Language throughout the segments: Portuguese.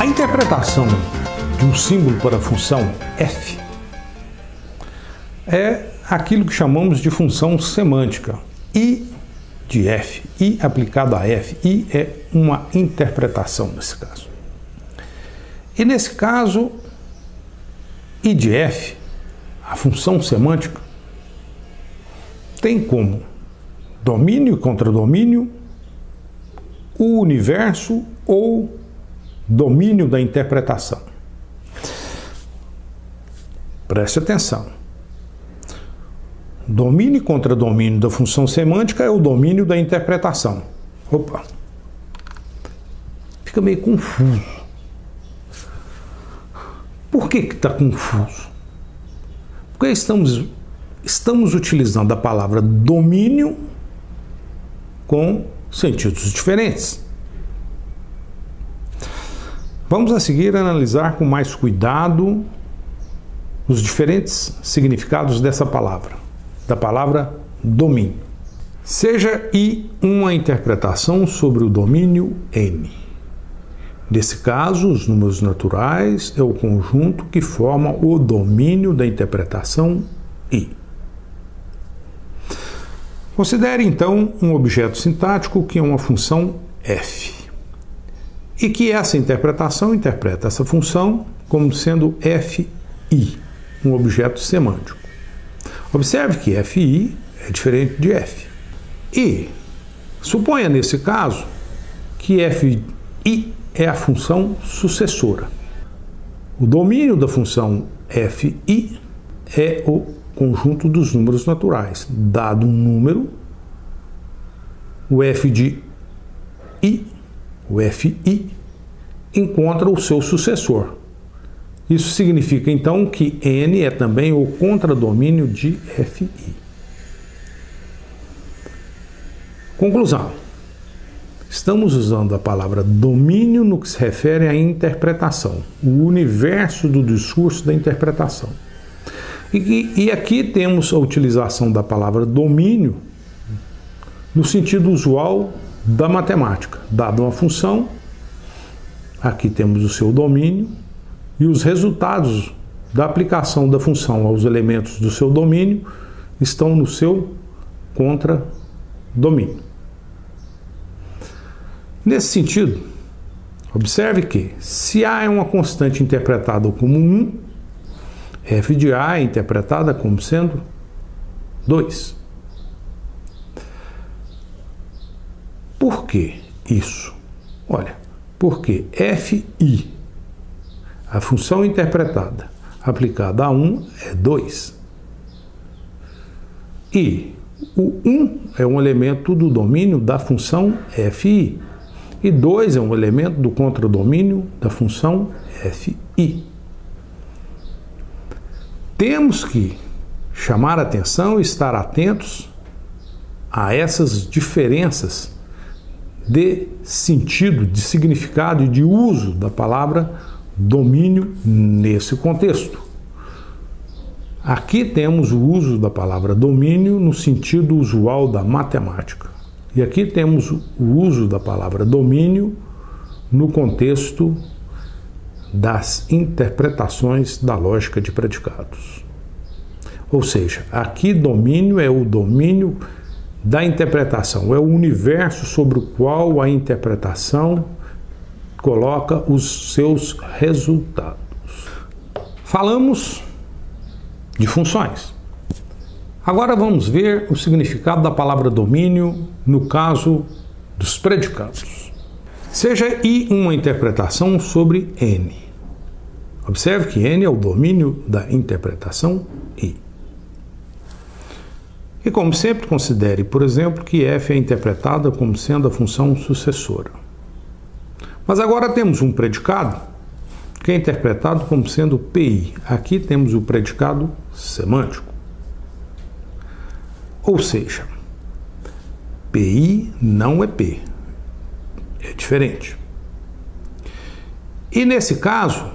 interpretação de um símbolo para a função f é aquilo que chamamos de função semântica. I de f, I aplicado a f, I é uma interpretação nesse caso. E nesse caso, I de f, a função semântica, tem como domínio e contradomínio o universo ou domínio da interpretação. Preste atenção. Domínio e contradomínio da função semântica é o domínio da interpretação. Opa! Fica meio confuso. Por que está confuso? Porque estamos utilizando a palavra domínio com sentidos diferentes. Vamos a seguir analisar com mais cuidado os diferentes significados dessa palavra, da palavra domínio. Seja I uma interpretação sobre o domínio N. Nesse caso, os números naturais é o conjunto que forma o domínio da interpretação I. Considere então um objeto sintático que é uma função f. E que essa interpretação interpreta essa função como sendo fi, um objeto semântico. Observe que fi é diferente de f. E suponha nesse caso que fi é a função sucessora. O domínio da função fi é o conjunto dos números naturais. Dado um número, o f de i, o fi, encontra o seu sucessor. Isso significa então que n é também o contradomínio de fi. Conclusão. Estamos usando a palavra domínio no que se refere à interpretação, o universo do discurso da interpretação. E aqui temos a utilização da palavra domínio no sentido usual da matemática. Dada uma função, aqui temos o seu domínio e os resultados da aplicação da função aos elementos do seu domínio estão no seu contradomínio. Nesse sentido, observe que se A é uma constante interpretada como 1, f de A é interpretada como sendo 2. Por que isso? Olha, porque fi, a função interpretada aplicada a 1 é 2. E o 1 é um elemento do domínio da função fi. E 2 é um elemento do contradomínio da função fi. Temos que chamar a atenção e estar atentos a essas diferenças de sentido, de significado e de uso da palavra domínio nesse contexto. Aqui temos o uso da palavra domínio no sentido usual da matemática. E aqui temos o uso da palavra domínio no contexto das interpretações da lógica de predicados. Ou seja, aqui domínio é o domínio da interpretação, é o universo sobre o qual a interpretação coloca os seus resultados. Falamos de funções. Agora vamos ver o significado da palavra domínio no caso dos predicados. Seja I uma interpretação sobre N. Observe que N é o domínio da interpretação I. E como sempre, considere, por exemplo, que f é interpretada como sendo a função sucessora. Mas agora temos um predicado que é interpretado como sendo pi. Aqui temos o predicado semântico. Ou seja, pi não é p. É diferente. E nesse caso,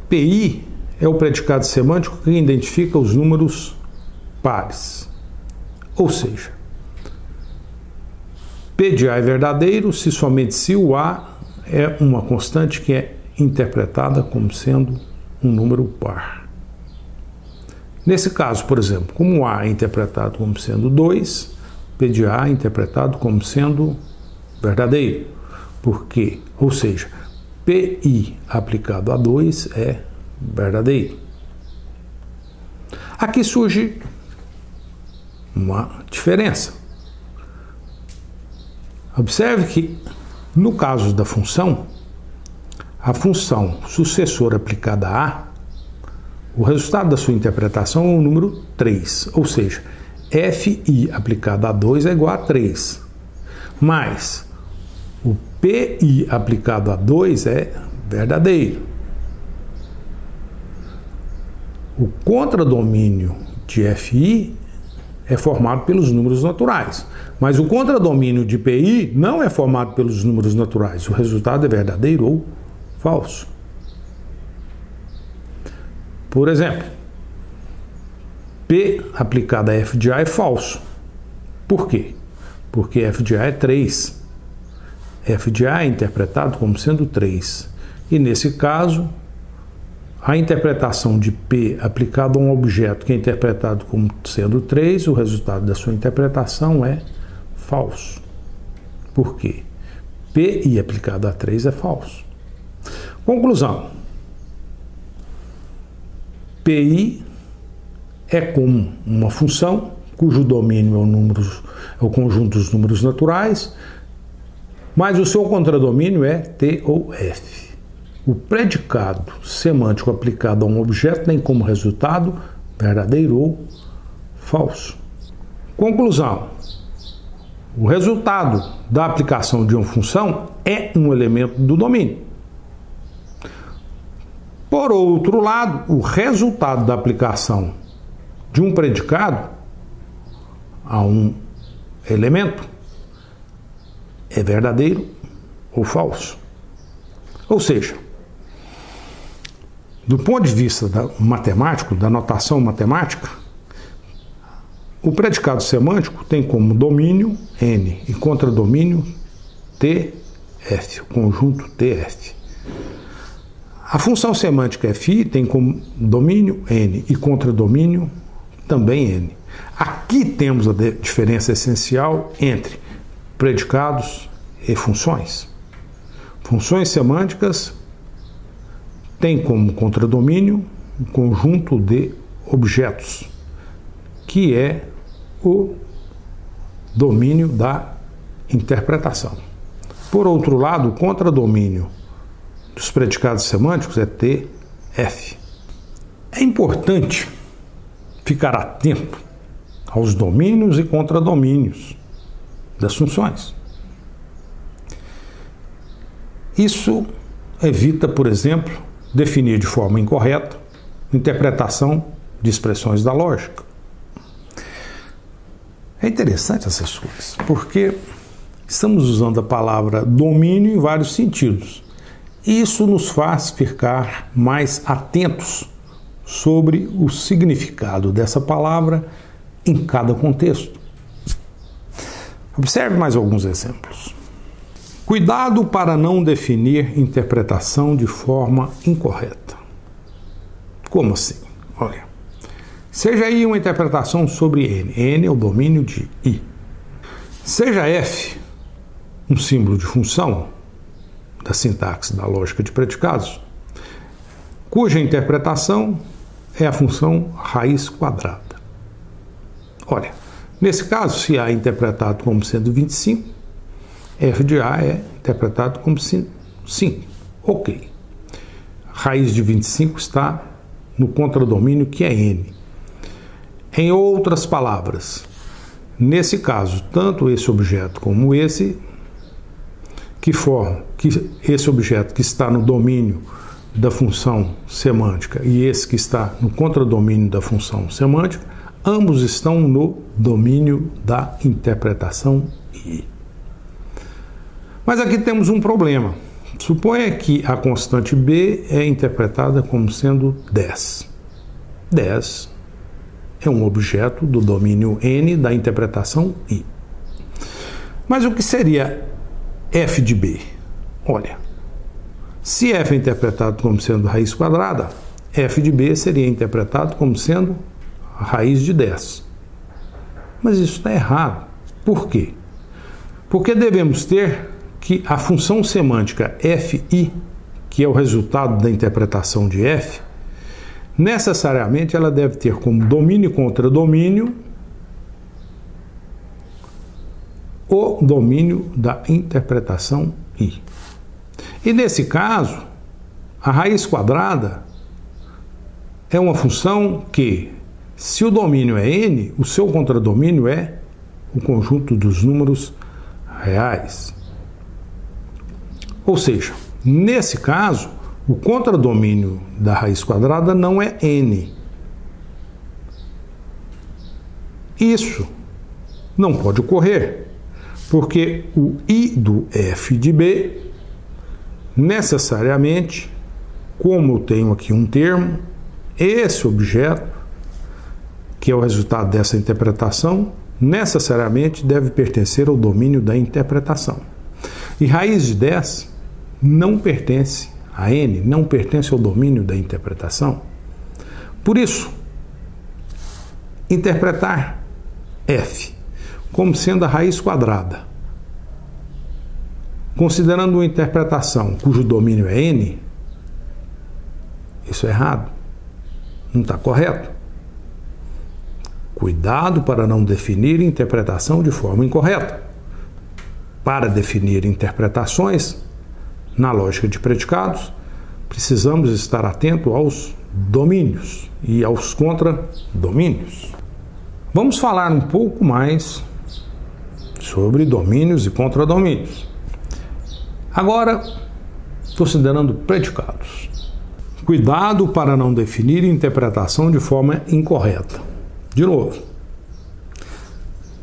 pi é o predicado semântico que identifica os números pares. Ou seja, P de A é verdadeiro se somente se o A é uma constante que é interpretada como sendo um número par. Nesse caso, por exemplo, como A é interpretado como sendo 2, P de A é interpretado como sendo verdadeiro. Por quê? Ou seja, PI aplicado a 2 é verdadeiro. Aqui surge uma diferença. Observe que, no caso da função, a função sucessora aplicada a A, o resultado da sua interpretação é o número 3, ou seja, FI aplicado a 2 é igual a 3, mas o PI aplicado a 2 é verdadeiro. O contradomínio de FI é formado pelos números naturais, mas o contradomínio de PI não é formado pelos números naturais. O resultado é verdadeiro ou falso. Por exemplo, P aplicado a F de A é falso. Por quê? Porque F de A é 3. F de A é interpretado como sendo 3. E nesse caso, a interpretação de P aplicado a um objeto que é interpretado como sendo 3, o resultado da sua interpretação é falso. Por quê? PI aplicado a 3 é falso. Conclusão. PI é como uma função cujo domínio é o conjunto dos números naturais, mas o seu contradomínio é T ou F. O predicado semântico aplicado a um objeto tem como resultado verdadeiro ou falso. Conclusão. O resultado da aplicação de uma função é um elemento do domínio. Por outro lado, o resultado da aplicação de um predicado a um elemento é verdadeiro ou falso. Ou seja, do ponto de vista matemático, da notação matemática, o predicado semântico tem como domínio N e contradomínio TF, o conjunto TF. A função semântica FI tem como domínio N e contradomínio também N. Aqui temos a diferença essencial entre predicados e funções. Funções semânticas têm como contradomínio um conjunto de objetos, que é o domínio da interpretação. Por outro lado, o contradomínio dos predicados semânticos é TF. É importante ficar atento aos domínios e contradomínios das funções. Isso evita, por exemplo, definir de forma incorreta interpretação de expressões da lógica. É interessante essas coisas, porque estamos usando a palavra domínio em vários sentidos. Isso nos faz ficar mais atentos sobre o significado dessa palavra em cada contexto. Observe mais alguns exemplos. Cuidado para não definir interpretação de forma incorreta. Como assim? Olha, seja I uma interpretação sobre N. N é o domínio de I. Seja F um símbolo de função da sintaxe da lógica de predicados, cuja interpretação é a função raiz quadrada. Olha, nesse caso, se A é interpretado como sendo 25, F de A é interpretado como 5. Ok. Raiz de 25 está no contradomínio que é N. Em outras palavras, nesse caso, tanto esse objeto como esse esse objeto que está no domínio da função semântica e esse que está no contradomínio da função semântica, ambos estão no domínio da interpretação I. Mas aqui temos um problema. Suponha que a constante B é interpretada como sendo 10. 10 é um objeto do domínio N da interpretação I. Mas o que seria f de b? Olha, se f é interpretado como sendo raiz quadrada, f de b seria interpretado como sendo a raiz de 10. Mas isso está errado. Por quê? Porque devemos ter que a função semântica fi, que é o resultado da interpretação de f, necessariamente ela deve ter como domínio e contradomínio o domínio da interpretação i. E nesse caso, a raiz quadrada é uma função que, se o domínio é n, o seu contradomínio é o conjunto dos números reais. Ou seja, nesse caso, o contradomínio da raiz quadrada não é n. Isso não pode ocorrer, porque o i do f de b, necessariamente, como eu tenho aqui um termo, esse objeto, que é o resultado dessa interpretação, necessariamente deve pertencer ao domínio da interpretação. E raiz de 10 não pertence a n, não pertence ao domínio da interpretação. Por isso, interpretar f como sendo a raiz quadrada, considerando uma interpretação cujo domínio é n, isso é errado, não está correto. Cuidado para não definir interpretação de forma incorreta. Para definir interpretações na lógica de predicados, precisamos estar atento aos domínios e aos contradomínios. Vamos falar um pouco mais sobre domínios e contradomínios. Agora, considerando predicados. Cuidado para não definir interpretação de forma incorreta. De novo,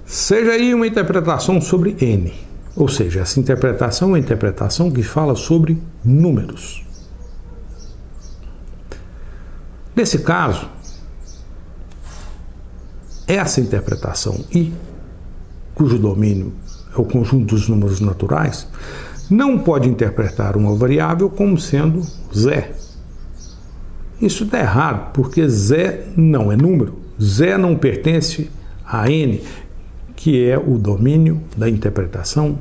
seja aí uma interpretação sobre n, ou seja, essa interpretação é uma interpretação que fala sobre números. Nesse caso, essa interpretação i, cujo domínio é o conjunto dos números naturais, não pode interpretar uma variável como sendo zé. Isso está errado, porque zé não é número. Zé não pertence a n, que é o domínio da interpretação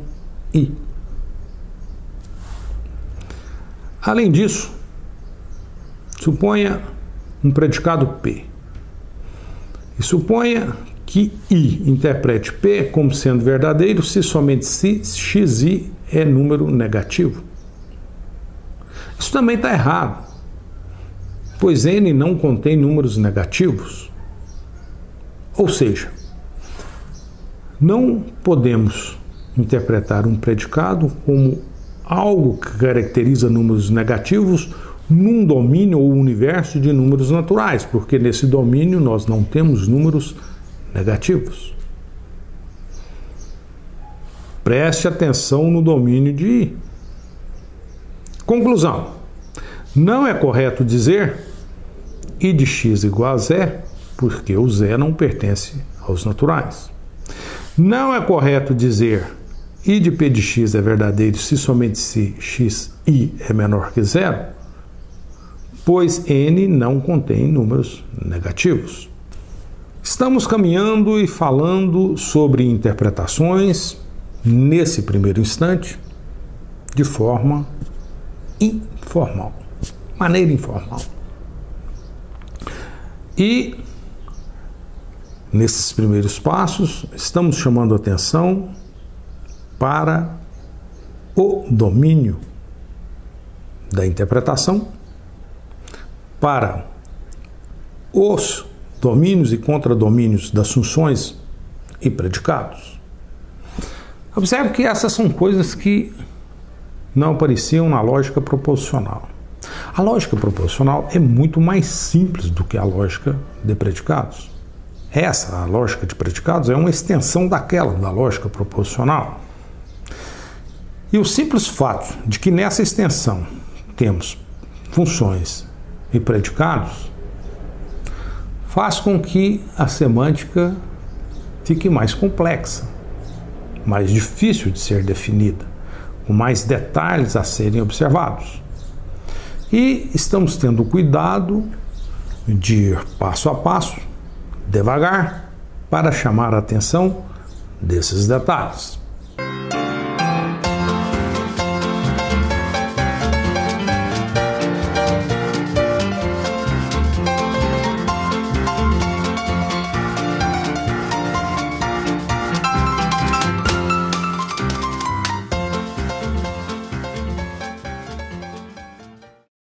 i. Além disso, suponha um predicado p. E suponha que i interprete p como sendo verdadeiro se somente se xi é número negativo. Isso também está errado, pois n não contém números negativos. Ou seja, não podemos interpretar um predicado como algo que caracteriza números negativos num domínio ou universo de números naturais, porque nesse domínio nós não temos números negativos. Preste atenção no domínio de i. Conclusão: não é correto dizer i de x igual a zé, porque o zé não pertence aos naturais. Não é correto dizer i de p de x é verdadeiro se somente se xi é menor que zero, pois n não contém números negativos. Estamos caminhando e falando sobre interpretações, nesse primeiro instante, de forma informal, maneira informal. E, nesses primeiros passos, estamos chamando atenção para o domínio da interpretação, para os domínios e contradomínios das funções e predicados. Observe que essas são coisas que não apareciam na lógica proposicional. A lógica proposicional é muito mais simples do que a lógica de predicados. A lógica de predicados, é uma extensão daquela da lógica proposicional. E o simples fato de que nessa extensão temos funções e predicados faz com que a semântica fique mais complexa, mais difícil de ser definida, com mais detalhes a serem observados. E estamos tendo cuidado de ir passo a passo, devagar, para chamar a atenção desses detalhes.